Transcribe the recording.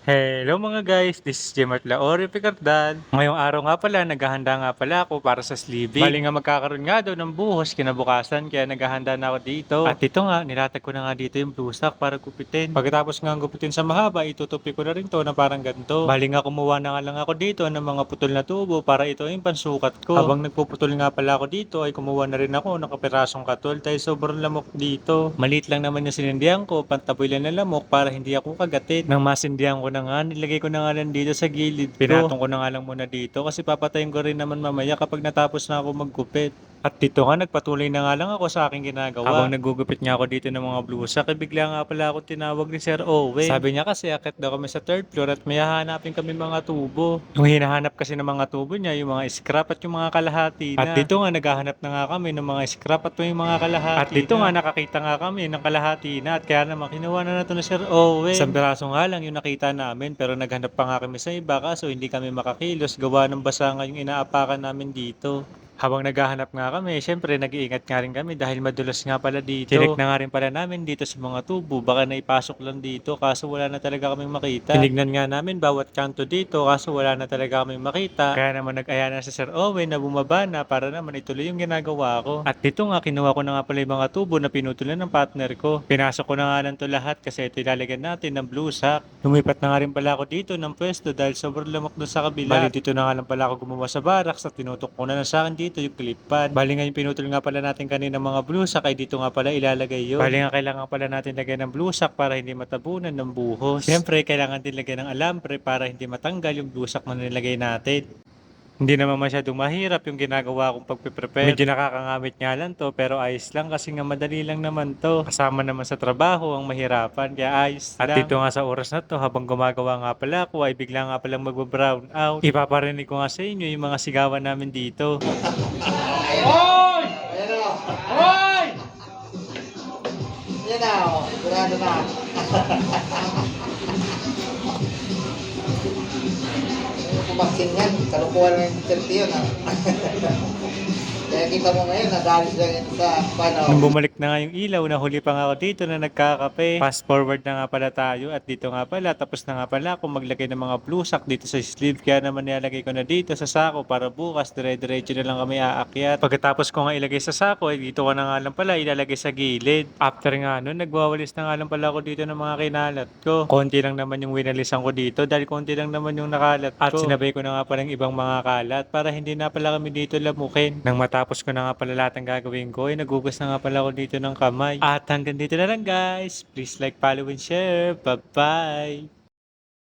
Hello mga guys, this is Jemart Laori Picardan. Ngayong araw nga pala, naghahanda nga pala ako para sa sleeving. Bali nga magkakaroon nga daw ng buhos kinabukasan, kaya naghahanda na ako dito. At ito nga, nilatag ko na nga dito yung blusak para gupitin. Pagkatapos nga gupitin sa mahaba, itutupi ko na rin to na parang ganito. Bali nga kumuha na nga lang ako dito ng mga putol na tubo para ito yung pansukat ko. Habang nagpuputol nga pala ako dito, ay kumuha na rin ako ng kapirasong katol dahil sobrang lamok dito. Maliit lang naman yung sinindihan ko, pantaboy lang na lamok para hindi ako kagatin. Nang masindihan ko na nga, nilagay ko na nga lang dito sa gilid ko. Pinatong ko na nga lang muna dito kasi papatayin ko rin naman mamaya kapag natapos na ako maggupit. At dito nga, nagpatuloy na nga lang ako sa aking ginagawa. Habang nagugupit nga ako dito ng mga blusa, bigla nga pala ako tinawag ni Sir Owen. Sabi niya kasi akit daw kami sa third floor at may hahanapin kami mga tubo. Yung hinahanap kasi ng mga tubo niya, yung mga scrap at yung mga kalahati na. At dito nga, naghahanap na nga kami ng mga scrap at yung mga kalahati. At dito nga, nakakita nga kami ng kalahati na at kaya naman kinuha na nato ni Sir Owen. Isang piraso nga lang yung nakita namin pero naghanap pa nga kami sa iba kaso hindi kami makakilos gawa ng basa nga yung inaapakan namin dito. Habang naghahanap nga kami, syempre nag-iingat nga rin kami dahil madulas nga pala dito. Chinek na nga rin pala namin dito sa mga tubo, baka naipasok lang dito kaso wala na talaga kaming makita. Tinignan nga namin bawat kanto dito kaso wala na talaga kaming makita. Kaya naman nag-aya na si Sir Owen na bumaba na para naman ituloy yung ginagawa ko. At dito nga kinuha ko na nga pala yung mga tubo na pinutulan ng partner ko. Pinasok ko na nga lang to lahat kasi ito ilalagyan natin ng blue sack. Lumipat na nga rin pala ako dito ng pwesto dahil sobrang lamok doon sa kabila. Bali dito na nga lang pala ako gumawa sa barracks at tinutok ko na lang sa akin dito yung clip-pan. Bali nga yung pinutol nga pala natin kanina mga blue sack ay dito nga pala ilalagay yun. Bali nga kailangan pala natin lagyan ng blue sack para hindi matabunan ng buhos. Siyempre kailangan din lagyan ng alambre para hindi matanggal yung blue sack na nilagay natin. Hindi naman masyadong mahirap yung ginagawa kong pagpe-prepare. Medyo nakakangamit nga lang to pero ayos lang kasi nga madali lang naman to. Kasama naman sa trabaho ang mahirapan kaya ayos lang. At dito nga sa oras na to habang gumagawa nga pala ako ay bigla nga palang magbo-brown out. Ipaparinig ko nga sa inyo yung mga sigawan namin dito. Hoy! Ayan o. Hoy! Yan na o. Sigurado na. Kumaksin yan. Kalukuhan ng interview yun ha. Kaya kita mo ngayon, nadalis lang yan sa panaw. Nung bumalik na nga yung ilaw, nahuli pa nga ako dito na nagkakape. Fast forward na nga pala tayo at dito nga pala, tapos na nga pala ako maglagay ng mga blue sack dito sa sleeve. Kaya naman nilalagay ko na dito sa sako para bukas dire-diretso na lang kami aakyat. Pagkatapos ko nga ilagay sa sako, ay dito ko na nga lang pala ilalagay sa gilid. After nga nun, nagwawalis na nga lang pala ako dito ng mga kinalat ko. Konti lang naman yung winalisan ko dito dahil konti lang naman yung nakalat ko. At sinabay ko na nga pala yung ibang mga kalat para hindi na pala kami dito lamukin. Nang matapos ko na nga pala lahat ng gagawin ko, ay nagugas na nga pala ako dito ng kamay. At hanggang dito na lang guys. Please like, follow, and share. Bye-bye!